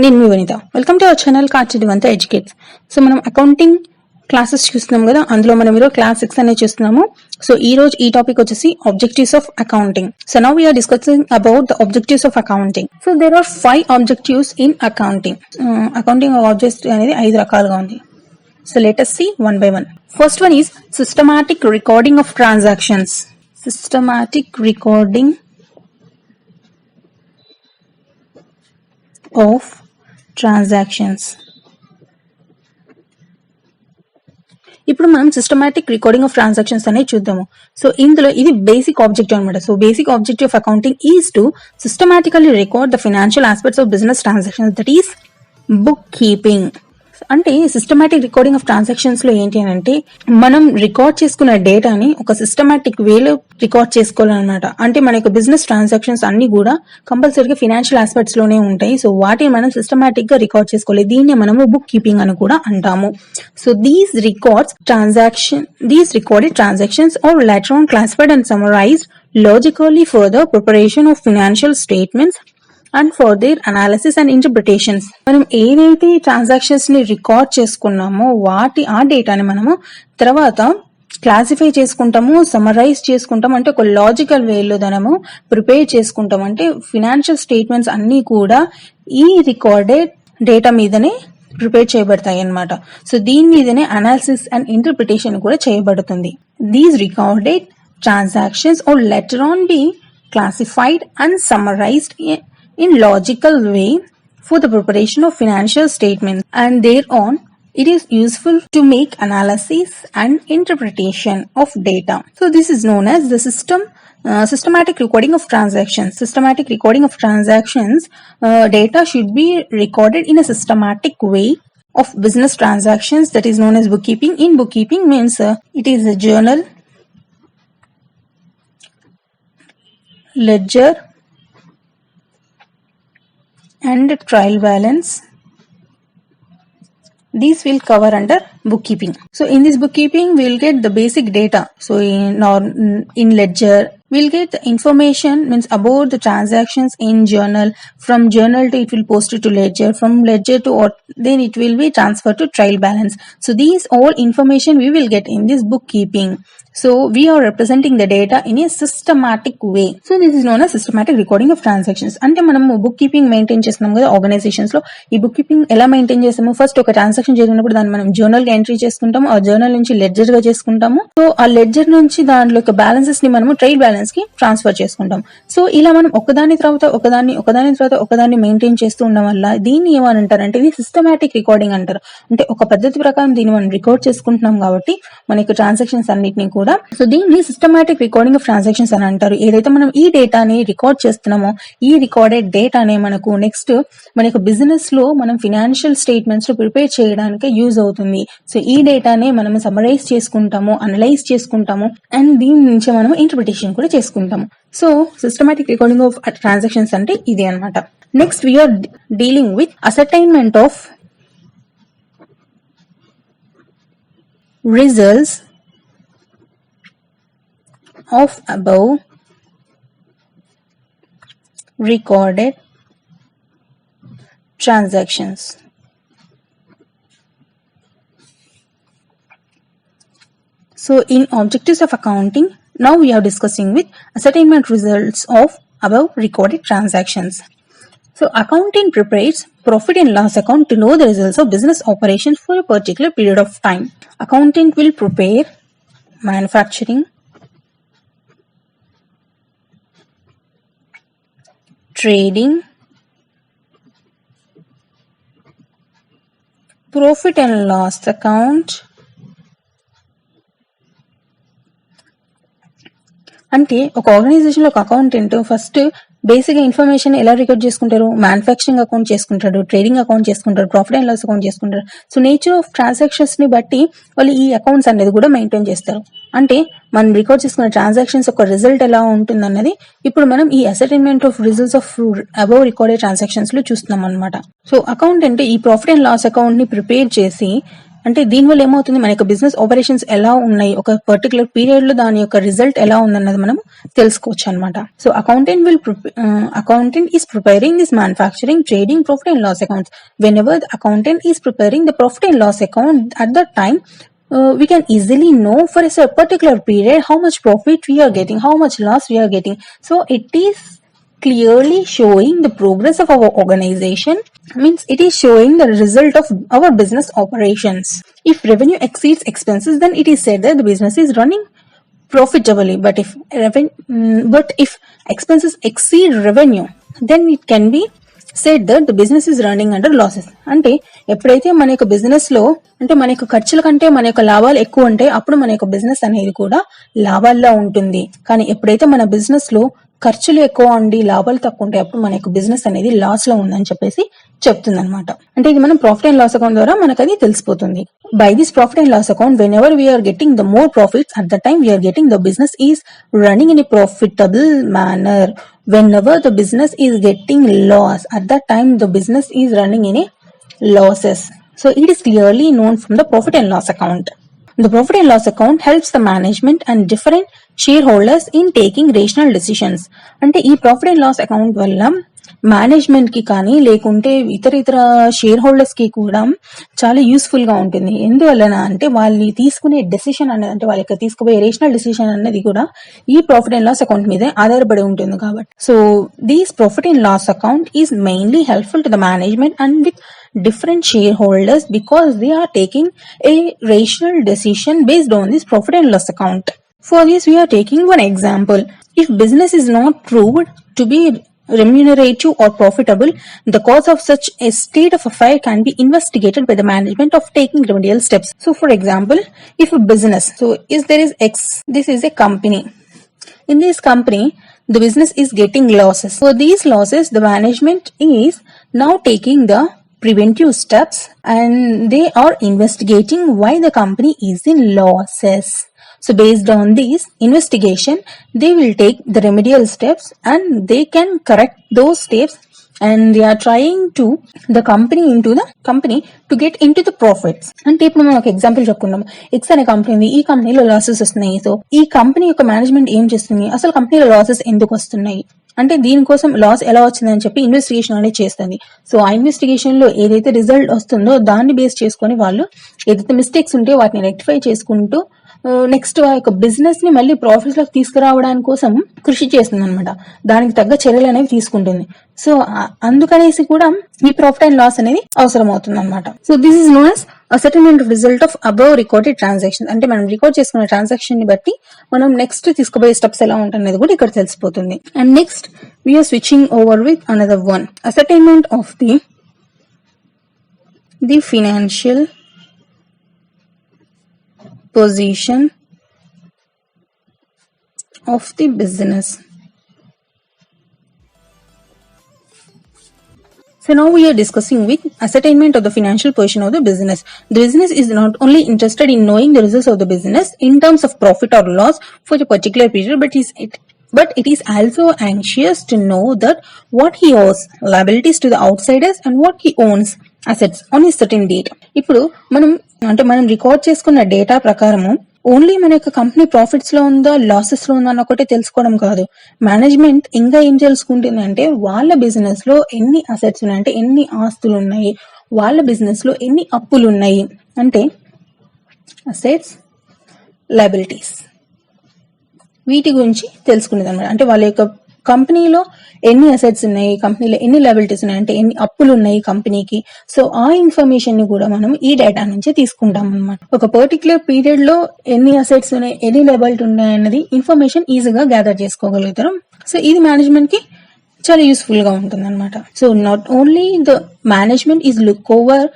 నేను మీ Vanitha. Welcome to our channel Katreddy Vanitha Educates. So మనం అకౌంటింగ్ క్లాసెస్ చూస్తున్నాం కదా, అందులో మనం ఈరోజు క్లాస్ 6 అనేది చూస్తున్నాము. సో ఈ రోజు ఈ టాపిక్ వచ్చేసి objectives of accounting. So now we are discussing about the objectives of accounting. So there are 5 objectives in accounting. Accounting objective అనేది 5 రకాలుగా ఉంది. So let us see one by one. First one is systematic recording of transactions. Systematic recording of transactions. ఇప్పుడు మనం systematic recording of transactions అనేది చూద్దాము. So ఇందులో ఇది basic objective అనమాట. So basic objective of accounting is to systematically record the financial aspects of business transactions, that is book keeping. అంటే systematic recording of transactions లో ఏంటి అంటే మనం రికార్డ్ చేసుకున్న డేటాని ఒక సిస్టమాటిక్ వేలో రికార్డ్ చేసుకోవాలన్నమాట. అంటే మన యొక్క బిజినెస్ ట్రాన్సాక్షన్స్ అన్ని కూడా కంపల్సరీగా ఫైనాన్షియల్ ఆస్పెక్ట్స్ లోనే ఉంటాయి. సో వాటిని మనం సిస్టమాటిక్ గా రికార్డ్ చేసుకోవాలి. దీన్ని మనము బుక్ కీపింగ్ అని కూడా అంటాము. So these recorded transactions are later on classified and summarized logically for the preparation of financial statements and for their analysis and interpretations. మనం ఏదైతే ట్రాన్సాక్షన్స్ ని రికార్డ్ చేసుకున్నామో ఆ డేటాని మనము తర్వాత క్లాసిఫై చేసుకుంటాము, సమరైజ్ చేసుకుంటాం, అంటే ఒక లాజికల్ వేలో దానము ప్రిపేర్ చేసుకుంటాం. అంటే ఫినాన్షియల్ స్టేట్మెంట్స్ అన్ని కూడా ఈ రికార్డెడ్ డేటా మీదనే ప్రిపేర్ చేయబడతాయి అన్నమాట. సో దీని మీదనే అనాలిసిస్ అండ్ ఇంటర్ప్రిటేషన్ కూడా చేయబడుతుంది. These recorded transactions are later on be classified and summarized in logical way for the preparation of financial statements, and thereon it is useful to make analysis and interpretation of data. So this is known as the systematic recording of transactions. Systematic recording of transactions, data should be recorded in a systematic way of business transactions, that is known as bookkeeping. In bookkeeping means it is a journal, ledger and trial balance. These will cover under bookkeeping. So in this bookkeeping we will get the basic data. So in ledger we'll get the information means about the transactions in journal. From journal to it will post it to ledger, from ledger to then it will be transferred to trial balance. So these all information we will get in this bookkeeping. So we are representing the data in a systematic way. So this is known as systematic recording of transactions. అంటే మనము book keeping maintain చేస్తున్నాం కదా organisations లో. ఈ book keeping ఎలా maintain చేస్తాము? First ఒక transaction జరిగినప్పుడు దాన్ని మనం జర్నల్ గా ఎంట్రీ చేసుకుంటాము, ఆ జర్నల్ నుంచి లెడ్జర్ గా చేసుకుంటాము. సో ఆ లెడ్జర్ నుంచి దాంట్లో బ్యాలెన్సెస్ ని మనము ట్రైల్ బ్యాలెన్స్ కి ట్రాన్స్ఫర్ చేసుకుంటాం. సో ఇలా మనం ఒకదాని తర్వాత ఒకదాన్ని మెయింటైన్ చేస్తూ ఉండడం వల్ల దీన్ని ఏమని అంటారంటే ఇది సిస్టమాటిక్ రికార్డింగ్ అంటారు. అంటే ఒక పద్ధతి ప్రకారం దీన్ని మనం రికార్డ్ చేసుకుంటున్నాం కాబట్టి మన యొక్క ట్రాన్సాక్షన్స్ అన్నిటిని కూడా. సో దీన్ని సిస్టమాటిక్ రికార్డింగ్ ఆఫ్ ట్రాన్సాక్షన్స్ అని అంటారు. ఏదైతే మనం ఈ డేటాని రికార్డ్ చేస్తున్నామో ఈ రికార్డెడ్ డేటానే మనకు నెక్స్ట్ మన యొక్క బిజినెస్ లో మనం ఫినాన్షియల్ స్టేట్మెంట్స్ లో ప్రిపేర్ చేయడానికి యూజ్ అవుతుంది. సో ఈ డేటానే మనం సమరైజ్ చేసుకుంటాము, అనలైజ్ చేసుకుంటాము, అండ్ దీని నుంచి మనం ఇంటర్ప్రిటేషన్ కూడా చేసుకుంటాము. So systematic recording of transactions అంటే ఇది అన్నమాట. Next we are dealing with ascertainment of results of above recorded transactions. So in objectives of accounting, now we are discussing with ascertainment results of above recorded transactions. So accountant prepares profit and loss account to know the results of business operations for a particular period of time. Accountant will prepare manufacturing, trading, profit and loss account. అంటే ఒక organisation లో ఒక accountant first basic information ఎలా record చేసుకుంటారు? Manufacturing account చేసుకుంటాడు, trading account చేసుకుంటారు, profit and loss account చేసుకుంటారు. So nature of transactions ని బట్టి వాళ్ళు ఈ అకౌంట్స్ అనేది కూడా మెయింటైన్ చేస్తారు. అంటే మనం రికార్డ్ చేసుకున్న ట్రాన్సాక్షన్స్ ఒక రిజల్ట్ ఎలా ఉంటుంది అన్నది ఇప్పుడు మనం ఈ ascertainment of results of above recorded transactions లో చూస్తున్నాం అనమాట. సో అకౌంటెంట్ ఈ ప్రాఫిట్ అండ్ లాస్ అకౌంట్ ని ప్రిపేర్ చేసి అంటే దీనివల్ల ఏమవుతుంది, మన యొక్క బిజినెస్ ఆపరేషన్స్ ఎలా ఉన్నాయి, ఒక పర్టికులర్ పీరియడ్ లో దాని యొక్క రిజల్ట్ ఎలా ఉందన్నది మనం తెలుసుకోవచ్చు అనమాట. So accountant is preparing this manufacturing, trading, profit and loss accounts. Whenever the accountant is preparing the profit and loss account, at that time we can easily know for a particular period how much profit we are getting, how much loss we are getting. So it is clearly showing the progress of our organization, means it is showing the result of our business operations. If revenue exceeds expenses, then it is said that the business is running profitably. But if expenses exceed revenue, then it can be said that the business is running under losses. అంటే ఎప్పుడైతే మన యొక్క business లో అంటే మన యొక్క ఖర్చుల కంటే మన యొక్క లాభాలు ఎక్కువ ఉంటాయి, అప్పుడు మన యొక్క బిజినెస్ అనేది కూడా లాభాల్లో ఉంటుంది. కానీ ఎప్పుడైతే మన బిజినెస్ లో ఖర్చులు ఎక్కువ ఉండి లాభాలు తక్కువ ఉంటాయి, అప్పుడు మన యొక్క బిజినెస్ అనేది లాస్ లో ఉందని చెప్పేసి చెప్తుంది అనమాట. అంటే ఇది మనం ప్రాఫిట్ అండ్ లాస్ అకౌంట్ ద్వారా మనకు అది తెలిసిపోతుంది. By this profit and loss account, whenever we are getting the more profits, at the time we are getting the business is running in a profitable manner. Whenever the business is getting loss, at that time the business is running in a losses. So it is clearly known from the profit and loss account. The profit and loss account helps the management and different shareholders in taking rational decisions. అంటే ఈ profit and loss account వల్ల management కి కానీ లేకుంటే ఇతర share holders కి కూడా చాలా యూస్ఫుల్ గా ఉంటుంది. ఎందువలన అంటే వాళ్ళు తీసుకునే డెసిషన్ అనేది, అంటే వాళ్ళకి తీసుకుపోయే రేషనల్ డెసిషన్ అనేది కూడా ఈ ప్రాఫిట్ అండ్ లాస్ అకౌంట్ మీదే ఆధారపడి ఉంటుంది కాబట్టి. So these profit and loss account is mainly helpful to the management and with different shareholders because they are taking a rational decision based on this profit and loss account. For this we are taking one example. If business is not proved to be remunerative or profitable, the cause of such a state of affair can be investigated by the management of taking remedial steps. So for example, if a business, this is a company. In this company, the business is getting losses. For these losses, the management is now taking the preventive steps and they are investigating why the company is in losses. So based on this investigation, they will take the remedial steps and they can correct those steps, and they are trying to the company to get into the profits. అంటే ఇప్పుడు మనం ఒక example చెప్పుకున్నాం. X అనే company ఉంది, ఈ కంపెనీలో losses వస్తున్నాయి. సో ఈ కంపెనీ యొక్క మేనేజ్మెంట్ ఏం చేస్తుంది, అసలు కంపెనీలో లాసెస్ ఎందుకు వస్తున్నాయి అంటే దీనికోసం లాస్ ఎలా వచ్చిందని చెప్పి ఇన్వెస్టిగేషన్ అనేది చేస్తుంది. సో ఆ ఇన్వెస్టిగేషన్ లో ఏదైతే రిజల్ట్ వస్తుందో దాన్ని బేస్ చేసుకొని వాళ్ళు ఏదైతే మిస్టేక్స్ ఉంటే వాటిని రెక్టిఫై చేసుకుంటూ నెక్స్ట్ ఆ యొక్క బిజినెస్ ని మళ్ళీ ప్రాఫిట్స్ లోకి తీసుకురావడానికి కోసం కృషి చేస్తుంది అనమాట. దానికి తగ్గ చర్యలు అనేవి తీసుకుంటుంది. సో అందుకనేసి కూడా ఈ ప్రాఫిట్ అండ్ లాస్ అనేది అవసరం అవుతుంది అనమాట. So this is known as a settlement result of above recorded transaction. అంటే మనం రికార్డ్ చేసుకున్న ట్రాన్సాక్షన్ ని బట్టి మనం నెక్స్ట్ తీసుకోబోయే స్టెప్స్ ఎలా ఉంటనేది కూడా ఇక్కడ తెలిసిపోతుంది. And next we are switching over with another one, ascertainment of the financial position of the business. So now we are discussing with ascertainment of the financial position of the business. The business is not only interested in knowing the results of the business in terms of profit or loss for a particular period, but it is also anxious to know that what he owes liabilities to the outsiders and what he owns assets on a certain date. ఇప్పుడు మనం record చేసుకున్న data ప్రకారము only మన యొక్క company profits లో ఉందా losses లో ఉందా అని ఒకటే తెలుసుకోవడం కాదు. మేనేజ్మెంట్ ఇంకా ఏం తెలుసుకుంటుంది అంటే వాళ్ళ బిజినెస్ లో ఎన్ని అసెట్స్ ఉన్నాయి, అంటే ఎన్ని ఆస్తులు ఉన్నాయి, వాళ్ళ బిజినెస్ లో ఎన్ని అప్పులు ఉన్నాయి, అంటే అసెట్స్ లయబిలిటీస్ వీటి గురించి తెలుసుకునేది అనమాట. అంటే వాళ్ళ యొక్క కంపెనీలో ఎన్ని అసెట్స్ ఉన్నాయి, కంపెనీలో ఎన్ని లయబిలిటీస్ ఉన్నాయి, అంటే ఎన్ని అప్పులు ఉన్నాయి కంపెనీకి. సో ఆ ఇన్ఫర్మేషన్ ని కూడా మనం ఈ డేటా నుంచి తీసుకుంటాం అనమాట. ఒక పర్టికులర్ పీరియడ్ లో ఎన్ని అసెట్స్ ఉన్నాయి, ఎన్ని లయబిలిటీ ఉన్నాయి అన్నది ఇన్ఫర్మేషన్ ఈజీగా గ్యాదర్ చేసుకోగలుగుతాం. సో ఇది మేనేజ్మెంట్ కి చాలా యూస్ఫుల్ గా ఉంటుంది అనమాట. So not only the management is look over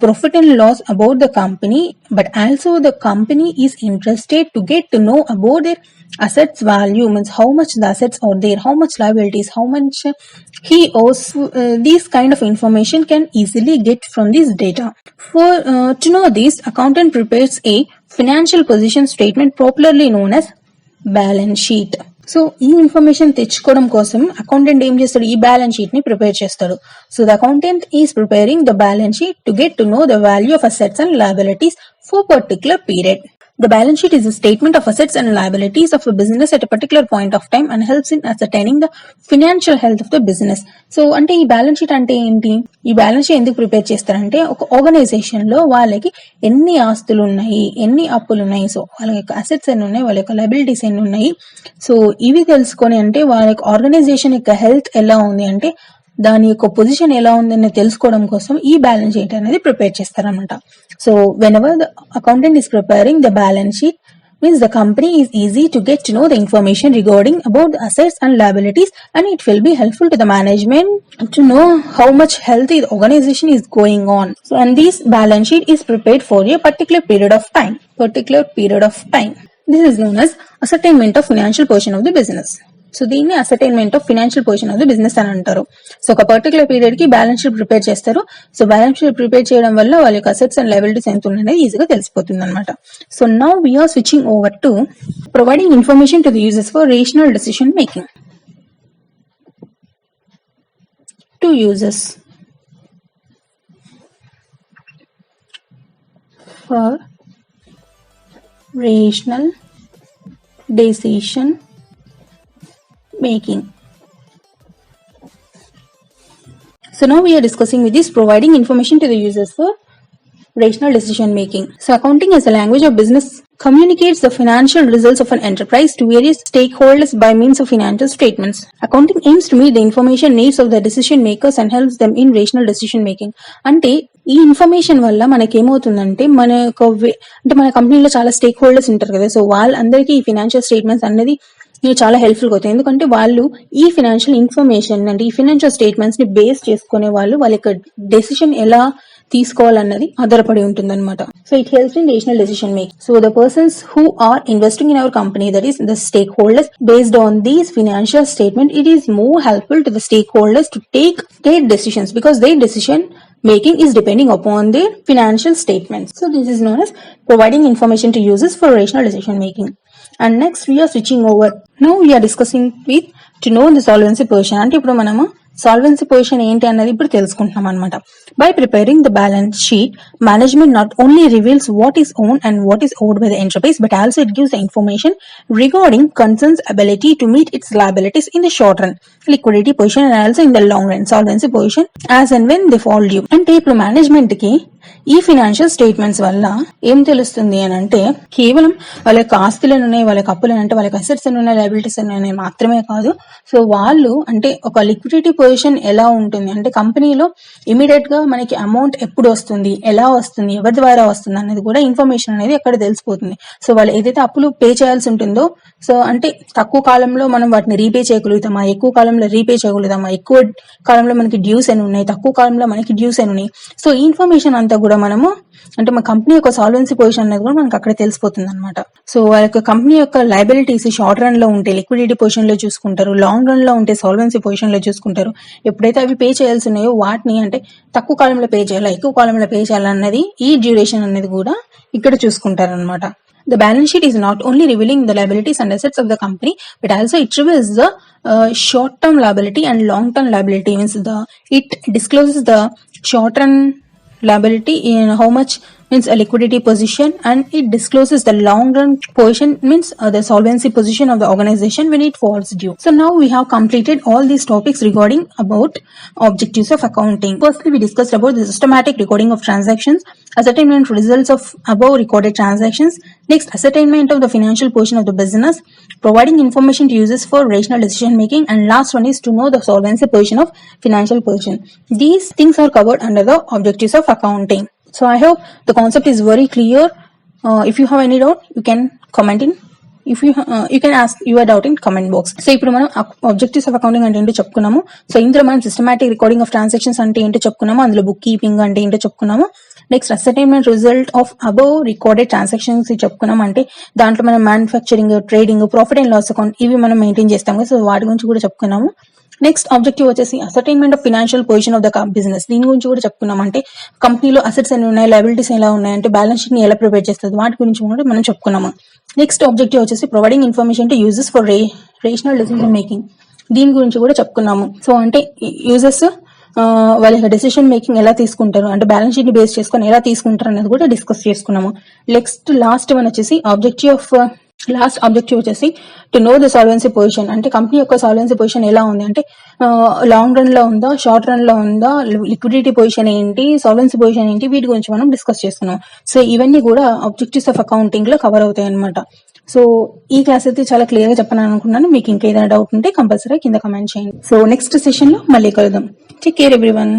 profit and loss about the company, but also the company is interested to get to know about their assets value, means how much the assets are there, how much liabilities, how much he owes. These kind of information can easily get from this data. To know this, accountant prepares a financial position statement popularly known as balance sheet. So ఈ information తెచ్చుకోవడం కోసం accountant ఏం చేస్తాడు, ఈ balance sheet ని prepare చేస్తాడు. So the accountant is preparing the balance sheet to get to know the value of assets and liabilities for particular period. The balance sheet is a statement of assets and liabilities of a business at a particular point of time and helps in ascertaining the financial health of the business. So అంటే ఈ balance sheet అంటే ఏంటి, ఈ balance sheet ఎందుకు prepare చేస్తారంటే ఒక organisation లో వాళ్ళకి ఎన్ని ఆస్తులు ఉన్నాయి, ఎన్ని అప్పులు ఉన్నాయి, సో వాళ్ళ యొక్క అసెట్స్ ఎన్ని ఉన్నాయి, వాళ్ళ యొక్క లయబిలిటీస్ ఎన్ని ఉన్నాయి, సో ఇవి తెలుసుకొని అంటే వాళ్ళ యొక్క ఆర్గనైజేషన్ యొక్క హెల్త్ ఎలా ఉంది అంటే దాని యొక్క పొజిషన్ ఎలా ఉందని తెలుసుకోవడం కోసం ఈ బ్యాలెన్స్ షీట్ అనేది ప్రిపేర్ చేస్తారనమాట. So when ever the accountant is preparing the balance sheet means the company is easy to get to know the information regarding about the assets and liabilities, and it will be helpful to the management to know how much healthy the organization is going on. So and this balance sheet is prepared for a particular period of time. This is known as ascertainment of financial portion of the business. So దీన్ని ascertainment of financial position of the business అని అంటారు. So ఒక particular period కి balance sheet prepare చేస్తారు. So balance sheet prepare చేయడం వల్ల వాళ్ళ యొక్క అసెట్స్ అండ్ లయబిలిటీస్ ఎంత ఉన్నాయనేది ఈజీగా తెలిసిపోతుంది అనమాట. So now we are switching over to providing information to the users for rational decision making. To users for rational decision making. So now we are discussing with this providing information to the users for rational decision making. So accounting as a language of business communicates the financial results of an enterprise to various stakeholders by means of financial statements. Accounting aims to meet the information needs of the decision makers and helps them in rational decision making. అంటే ఈ information వల్ల మనకి ఏమవుతుందంటే మన కంపెనీలో చాలా stake holders ఉంటారు కదా, సో వాళ్ళందరికీ ఈ ఫినాన్షియల్ స్టేట్మెంట్స్ అనేది చాలా హెల్ప్ఫుల్ గా అవుతాయి. ఎందుకంటే వాళ్ళు ఈ ఫినాన్షియల్ ఇన్ఫర్మేషన్ అంటే ఈ ఫినాన్షియల్ స్టేట్మెంట్స్ ని బేస్ చేసుకునే వాళ్ళ యొక్క డెసిషన్ ఎలా తీసుకోవాలన్నది ఆధారపడి ఉంటుంది అనమాట. So it helps in rational decision making. So the persons who are investing in our company, that is the stakeholders, based on these financial statement, it is more helpful to the stakeholders to take their decisions because their decision making is depending upon their financial statements. So this is known as providing information to users for rational decision making. And next we are switching over. Now we are discussing with to know the solvency position. అంటే ఇప్పుడు మనము solvency position ఏంటి అన్నది ఇప్పుడు తెలుసుకుంటున్నాం అనమాట. By preparing the balance sheet, management not only reveals what is own and what is ఓవ్డ్ by the enterprise, but also it gives the information regarding concerns ability to meet it's liabilities in the short run, liquidity position and also in the long run, solvency position as and when they fall due. అంటే ఇప్పుడు management కి ఈ financial statements వల్ల ఏం తెలుస్తుంది అని అంటే కేవలం వాళ్ళ యొక్క ఆస్తులను ఉన్నాయి, వాళ్ళ యొక్క అప్పులు అంటే వాళ్ళకి అసెట్స్ ఉన్నాయి, లయబిలిటీస్ ఉన్నాయి మాత్రమే కాదు. సో వాళ్ళు అంటే ఒక లిక్విడిటీ పొజిషన్ ఎలా ఉంటుంది అంటే కంపెనీలో ఇమీడియట్ గా మనకి అమౌంట్ ఎప్పుడు వస్తుంది, ఎలా వస్తుంది, ఎవరి ద్వారా వస్తుంది అనేది కూడా ఇన్ఫర్మేషన్ అనేది అక్కడ తెలిసిపోతుంది. సో వాళ్ళు ఏదైతే అప్పులు పే చేయాల్సి ఉంటుందో, సో అంటే తక్కువ కాలంలో మనం వాటిని రీపే చేయగలుగుతామా, ఎక్కువ కాలంలో రీపే చేయగలుగుతామా, ఎక్కువ కాలంలో మనకి డ్యూస్ అని ఉన్నాయి, తక్కువ కాలంలో మనకి డ్యూస్ అని ఉన్నాయి. సో ఈ ఇన్ఫర్మేషన్ అంతా కూడా మనము అంటే మన కంపెనీ యొక్క సాల్వెన్సీ పొజిషన్ అనేది కూడా మనకు అక్కడ తెలిసిపోతుంది అనమాట. సో వాళ్ళ యొక్క కంపెనీ యొక్క లయబిలిటీస్ షార్ట్ రన్ లో ఉంటే లిక్విడిటీ పొజిషన్ లో చూసుకుంటారు, లాంగ్ రన్ లో ఉంటే సాల్వెన్సీ పొజిషన్ లో చూసుకుంటారు. ఎప్పుడైతే అవి పే చేయాల్సి ఉన్నాయో వాటిని అంటే తక్కువ కాలంలో పే చేయాలా, ఎక్కువ కాలంలో పే చేయాలన్నది ఈ డ్యూరేషన్ అనేది కూడా ఇక్కడ చూసుకుంటారు అనమాట. The balance sheet is not only revealing the liabilities and assets of the company, but also it reveals the short-term liability and long-term liability. Means it discloses the short-term liability in how much means a liquidity position, and it discloses the long run position means the solvency position of the organization when it falls due. So now we have completed all these topics regarding about objectives of accounting. Firstly, we discussed about the systematic recording of transactions, ascertainment results of above recorded transactions. Next, ascertainment of the financial portion of the business, providing information to users for rational decision making, and last one is to know the solvency position of financial position. These things are covered under the objectives of accounting. So I hope the concept is very clear. If you have any doubt, you can comment in. If you can ask your doubt in comment box. So ఇప్పుడు మనం objectives of accounting అంటే ఏంటో చెప్పుకున్నాము. So ఇందులో మనం systematic recording of transactions అంటే ఏంటో చెప్పుకున్నాము, అందులో బుక్ కీపింగ్ అంటే ఏంటో చెప్పుకున్నాము. Next ascertainment result of above recorded transactions చెప్పుకున్నాం. అంటే దాంట్లో మనం manufacturing, trading, profit and loss account ఇవి మనం మెయింటైన్ చేస్తాం కదా, సో వాటి గురించి కూడా చెప్పుకున్నాము. నెక్స్ట్ ఆబ్జెక్టివ్ వచ్చేసి ascertainment of financial position of the business. దీని గురించి కూడా చెప్పుకున్నాం. అంటే కంపెనీలో అసెట్స్ ఎన్ని ఉన్నాయి, లయబిలిటీస్ ఎలా ఉన్నాయి, అంటే బ్యాలెన్స్ షీట్ ని ఎలా ప్రిపేర్ చేస్తుంది, వాటి గురించి కూడా మనం చెప్పుకున్నాము. నెక్స్ట్ ఆబ్జెక్టివ్ వచ్చేసి providing information to users for rational decision making. దీని గురించి కూడా చెప్పుకున్నాము. సో అంటే యూజర్స్ వాళ్ళ డెసిషన్ మేకింగ్ ఎలా తీసుకుంటారు, అంటే బ్యాలెన్స్ షీట్ ని బేస్ చేసుకొని ఎలా తీసుకుంటారు అనేది కూడా డిస్కస్ చేసుకున్నాము. లాస్ట్ వన్ వచ్చేసి లాస్ట్ ఆబ్జెక్టివ్ వచ్చేసి to know the solvency position. అంటే కంపెనీ యొక్క సాల్వెన్సీ పొజిషన్ ఎలా ఉంది, అంటే లాంగ్ రన్ లో ఉందా, షార్ట్ రన్ లో ఉందా, లిక్విడిటీ పొజిషన్ ఏంటి, సాల్వెన్సీ పొజిషన్ ఏంటి, వీటి గురించి మనం డిస్కస్ చేస్తున్నాం. సో ఇవన్నీ కూడా ఆబ్జెక్టివ్స్ ఆఫ్ అకౌంటింగ్ లో కవర్ అవుతాయి అనమాట. సో ఈ క్లాస్ అయితే చాలా క్లియర్ గా చెప్పాను అనుకున్నాను. మీకు ఇంకేదైనా డౌట్ ఉంటే కంపల్సరీ కింద కమెంట్ చేయండి. సో నెక్స్ట్ సెషన్ లో మళ్ళీ కలుద్దాం. Take care everyone.